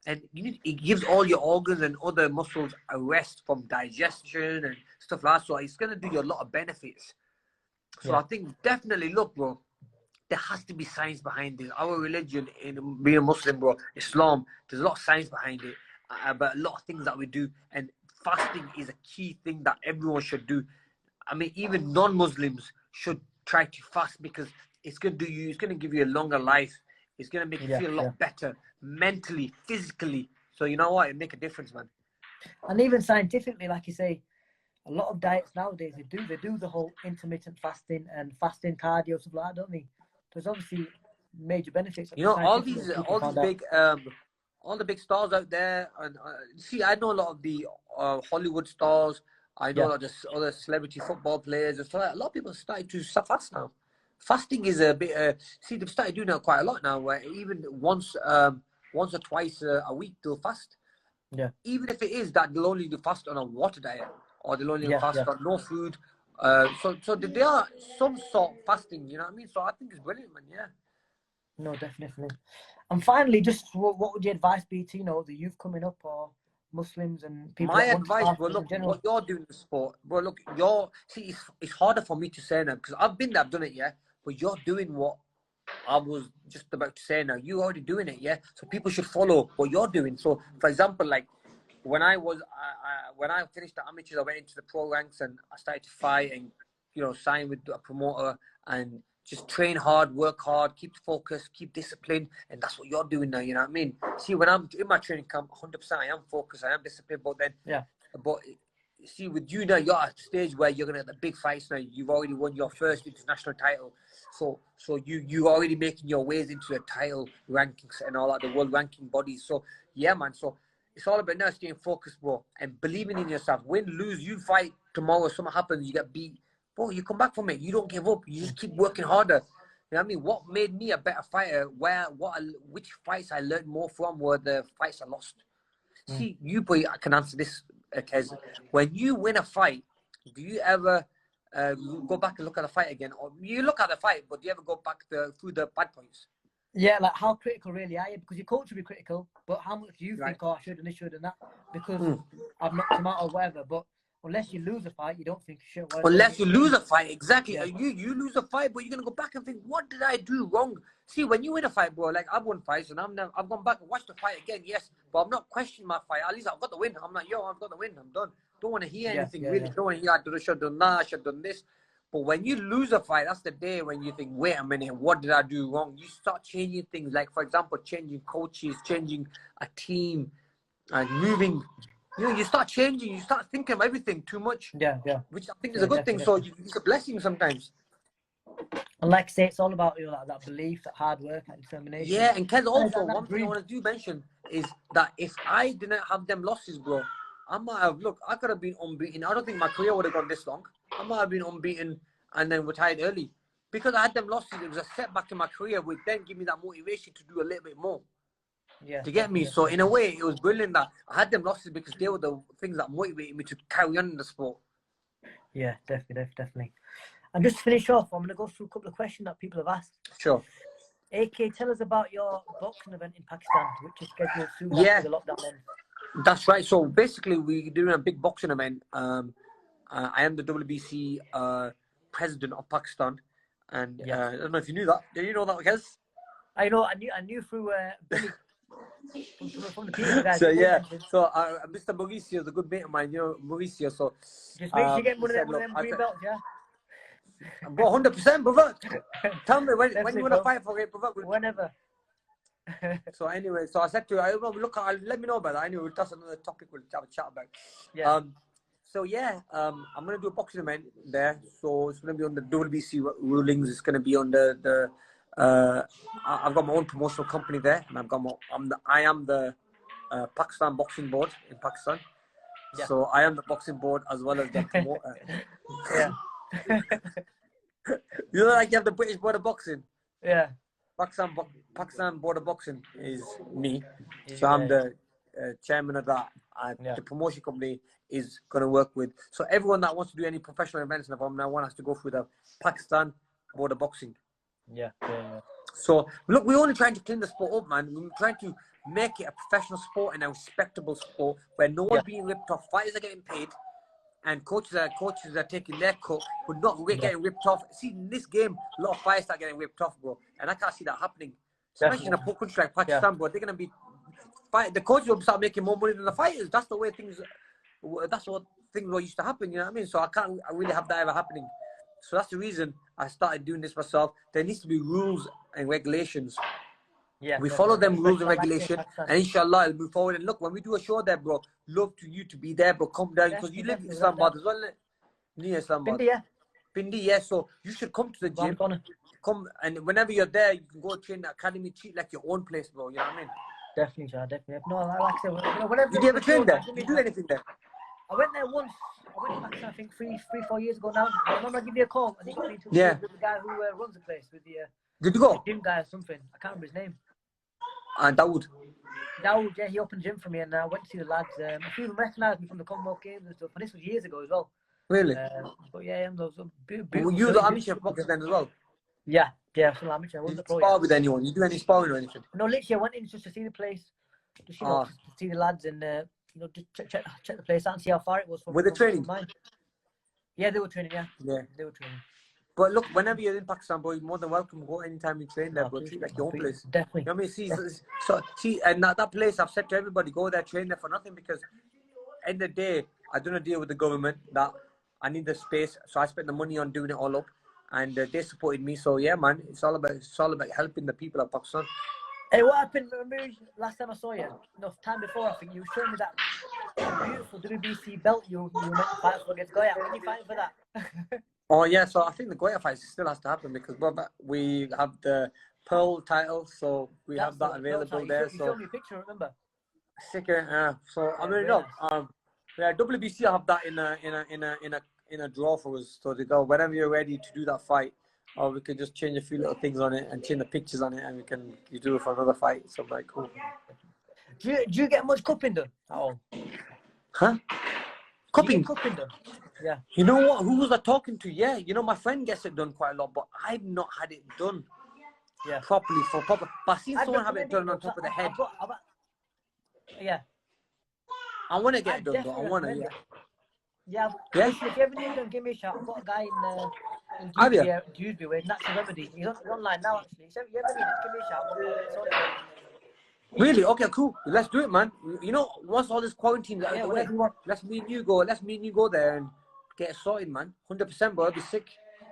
and it gives all your organs and other muscles a rest from digestion and stuff like that. So it's going to do you a lot of benefits. So
yeah,
I think definitely, look, bro, there has to be science behind this. Our religion, in being a Muslim, bro, Islam, there's a lot of science behind it, but a lot of things that we do, and fasting is a key thing that everyone should do. I mean, even non-Muslims should try to fast because it's going to do you. It's going to give you a longer life. It's going to make you
yeah,
feel a
yeah.
lot better mentally, physically. So you know what? It make a difference, man.
And even scientifically, like you say, a lot of diets nowadays they do the whole intermittent fasting and fasting cardio stuff like that, don't they? There's obviously major benefits
You know,
scientifically that people
all these
found out.
big all the big stars out there, and see, I know a lot of the Hollywood stars. I know
Yeah,
a lot of other celebrity football players and stuff. A lot of people started to fast now. Fasting is a bit. See, they've started doing that quite a lot now. Where even once or twice a week they'll fast.
yeah,
Even if it is that they'll only do fast on a water diet, or they'll only
yeah,
fast
yeah.
on no food. So there are some sort of fasting. You know what I mean? So I think it's brilliant, man. Yeah.
No, definitely. And finally, just what would your advice be to the youth coming up or Muslims and people
My
that want to
advice,
fast
bro,
in
look,
general?
what you're doing in the sport, bro, look, it's harder for me to say now because I've been there, I've done it, yeah. But you're doing what I was just about to say now. You're already doing it, yeah. So people should follow what you're doing. So, for example, like when I finished the amateurs, I went into the pro ranks and I started to fight and sign with a promoter and just train hard, work hard, keep focused, keep disciplined, and that's what you're doing now. You know what I mean? See, when I'm in my training camp, 100%, I am focused, I am disciplined,
Yeah,
but see, with you now, you're at a stage where you're gonna get the big fights now. You've already won your first international title, so you already making your ways into the title rankings and all that, the world ranking bodies. So yeah, man. So it's all about now staying focused, bro, and believing in yourself. Win, lose, you fight tomorrow. Something happens, you get beat, bro. You come back from it. You don't give up. You just keep working harder. You know what I mean? What made me a better fighter? Which fights I learned more from were the fights I lost.
mm.
See, you boy, I can answer this, Kez. When you win a fight, do you ever go back and look at the fight again, or you look at the fight, but do you ever go back through the bad points?
Yeah, like how critical really are you? Because your coach will be critical, but how much do you
Right.
think, oh, I should and this, should and that, because
Mm.
I've knocked him out or whatever. But unless you lose a fight, you don't think, shit, why did
Unless
it
you lose
change?
a fight, exactly.
Yeah,
You lose a fight, but you're gonna go back and think, what did I do wrong? See, when you win a fight, bro, like I've won fights and I've gone back and watched the fight again, yes, but I'm not questioning my fight. At least I've got the win. I'm like, yo, I've got the win. I'm done. Don't want to hear
yeah,
anything
yeah,
really.
yeah,
Don't want to hear I should have done that. I should have done this. But when you lose a fight, that's the day when you think, wait a minute, what did I do wrong? You start changing things, like for example, changing coaches, changing a team, and moving. You start changing. You start thinking of everything too much,
yeah, yeah,
which I think is a
yeah,
good thing.
definitely,
So
definitely.
it's a blessing sometimes.
And like I say, it's all about that belief, that hard work, that determination,
Yeah, and Kez, also
and that
one thing I
dream.
want to do mention is that if I didn't have them losses, bro, I might have I could have been unbeaten. I don't think my career would have gone this long. I might have been unbeaten and then retired early. Because I had them losses, it was a setback in my career, which then give me that motivation to do a little bit more.
Yeah,
To get me.
definitely,
So
definitely.
in a way, it was brilliant that I had them losses because they were the things that motivated me to carry on in the sport.
Yeah, definitely. And just to finish off, I'm going to go through a couple of questions that people have asked.
Sure.
AK, tell us about your boxing event in Pakistan, which is scheduled soon after
Yeah,
the lockdown ends.
that's right. So basically, we're doing a big boxing event. I am the WBC president of Pakistan, and
Yeah.
I don't know if you knew that. Did you know that, Kez?
I knew through Billy from the Peter guys.
So
Billy
yeah,
mentioned.
so Mr. Mauricio is a good mate of mine. You know Mauricio. So
Just make sure you get
he said,
one of
look,
them green belts, yeah.
bro, 100%, brother. Tell me when you
Definitely,
want to
bro.
fight for it, brother.
Whenever.
So anyway, so I said to her, look, let me know about that. Anyway, that's another topic we'll have a chat about.
Yeah.
So yeah, I'm gonna do a boxing event there. So it's gonna be on the WBC rulings. It's gonna be on I've got my own promotional company there, and I am the Pakistan boxing board in Pakistan.
Yeah.
So I am the boxing board as well as the promoter.
Yeah.
You know, like you have the British Board of Boxing.
Yeah.
Pakistan Board of Boxing is me.
Is
So
you
I'm
there?
the chairman of that.
Yeah.
The promotion company is going to work with. So everyone that wants to do any professional events from now on has to go through the Pakistan Board of Boxing.
Yeah. Yeah.
So look, we're only trying to clean the sport up, man. We're trying to make it a professional sport and a respectable sport where no one's being ripped off. Fighters are getting paid, and coaches are taking their cut, but not getting ripped off. See, in this game, a lot of fighters are getting ripped off, bro, and I can't see that happening. Especially in a poor country like Pakistan, bro. They're gonna be the coaches will start making more money than the fighters. That's the way things. That's what things were used to happen. You know what I mean? So I can't really have that ever happening. So that's the reason I started doing this myself. There needs to be rules and regulations.
Yeah,
we follow them rules and regulations, and inshallah it'll move forward. And look, when we do a show there, bro, love to you to be there, bro. Come down because you live in Islamabad as well, near Islamabad.
Pindi, yeah.
Pindi, yeah. So you should come to the gym. Come, and whenever you're there, you can go train the academy, treat like your own place, bro. You know what I mean?
Definitely, sir. Definitely. No, like I said, whenever
did you ever train there? Did you do anything there?
I went there once. I went back, I think, 4 years ago now. I remember I give you a call and he got me to with the guy who runs the place, with the
did you go?
The gym guy or something. I can't remember his name.
Dawood.
Dawood, yeah, he opened a gym for me and I went to see the lads. A few of them recognised me from the Commonwealth Games and stuff, and this was years ago as well.
Really?
But yeah, those
beautiful. You the amateur boxer then as well?
Yeah, still amateur. I wasn't a pro
spar with anyone? You do any sparring or anything?
No, literally, I went in just to see the place, just to see the lads and just check the place out and see how far it was from.
Were they training?
Yeah, they were training. Yeah, they were training.
But look, whenever you're in Pakistan, boy, you're more than welcome. Go anytime you train there, bro. Treat like your own place.
Definitely.
You know what I mean? See, and that place, I've said to everybody, go there, train there for nothing, because end of the day, I don't deal with the government. That I need the space, so I spent the money on doing it all up, and they supported me. So yeah, man, it's all about helping the people of Pakistan.
Hey, what happened? Remember last time I saw you? No, time before, I think you showed me that beautiful WBC belt you meant to fight for against Goya. When you fighting for that?
Oh yeah, so I think the Goya fight still has to happen because we have the Pearl title, so that's have that available there. You showed
me a picture, remember?
Sicker, so I mean, no, yeah, WBC have that in a draw for us. So they go whenever you're ready to do that fight, or we can just change a few little things on it and change the pictures on it, and you do it for another fight. So like, cool.
Do you get much cupping done at all?
Huh? Cupping
done? Yeah.
You know what? Who was I talking to? Yeah, my friend gets it done quite a lot, but I've not had it done.
Yeah.
Properly But I've seen someone have it done on top of the head.
Yeah.
I want to get it done though. I want to.
Yeah. If you ever need them, give me a shout. I've got a guy in Dewsbury with Natural Remedy. He's online now actually. So if you ever need it, give me a shout.
Really? Okay, cool. Let's do it, man. Once all this quarantine is out of the way, let's me and you go there and get it sorted, man. 100%, bro. I'll be sick.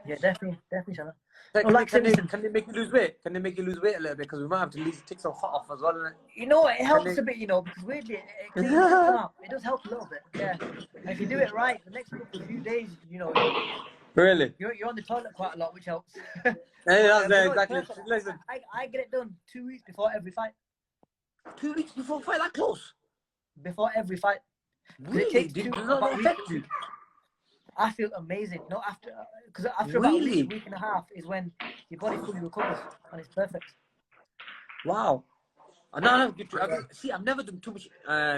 Yeah, definitely, Shanna.
Can they make you lose weight? Can they make you lose weight a little bit? Because we might have to take some fat off as well, innit?
It helps a bit, because weirdly, it cleans it out. It does help a little bit, yeah. And if you do it right, the next few days,
Really?
You're on the toilet quite a lot, which helps.
Hey, that's exactly. Listen,
I get it done 2 weeks before every fight.
2 weeks before fight, that close?
Before every fight.
Really? Does that affect you?
I feel amazing. No, after about a week and a half is when your body fully recovers and it's perfect.
Wow. No, see, I've never done too much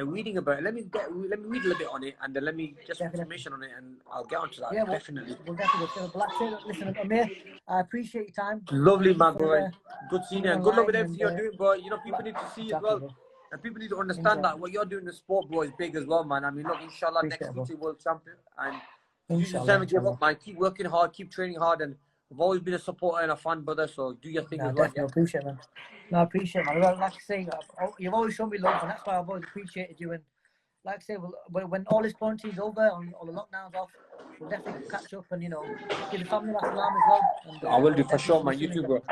reading about it. Let me read a little bit on it, and then let me get some information on it, and I'll get onto that. Yeah, definitely.
We'll definitely go. Listen, Amir, I appreciate your time.
Lovely, man, bro. Good seeing you, and good luck with everything you're doing, bro. People need to see as well. Bro. And people need to understand that what you're doing in the sport, bro, is big as well, man. I mean, look, inshallah, next future world champion, and you just never give up, man. Keep working hard, keep training hard, and I've always been a supporter and a fan, brother, so do your thing as well.
Definitely appreciate it, man. No, I appreciate it, man. Like I say, you've always shown me love, and that's why I've always appreciated you. And like I say, when all this quarantine's over and all the lockdowns off, we'll definitely catch up and, give the family that salam as well. And,
I will do for sure, man. You too, bro.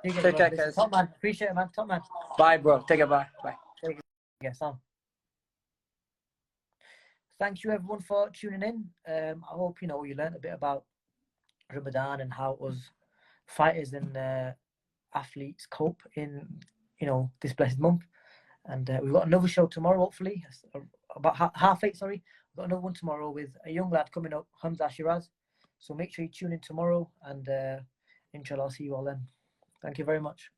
Take care, guys.
Top man. Appreciate it, man. Top man.
Bye, bro. Take care. Bye.
Take care, Sam. Thank you, everyone, for tuning in. I hope, you learned a bit about Ramadan and how it was fighters and athletes cope in, this blessed month. And we've got another show tomorrow, hopefully, about 8:30, sorry. We've got another one tomorrow with a young lad coming up, Hamza Shiraz. So make sure you tune in tomorrow, and inshallah, I'll see you all then. Thank you very much.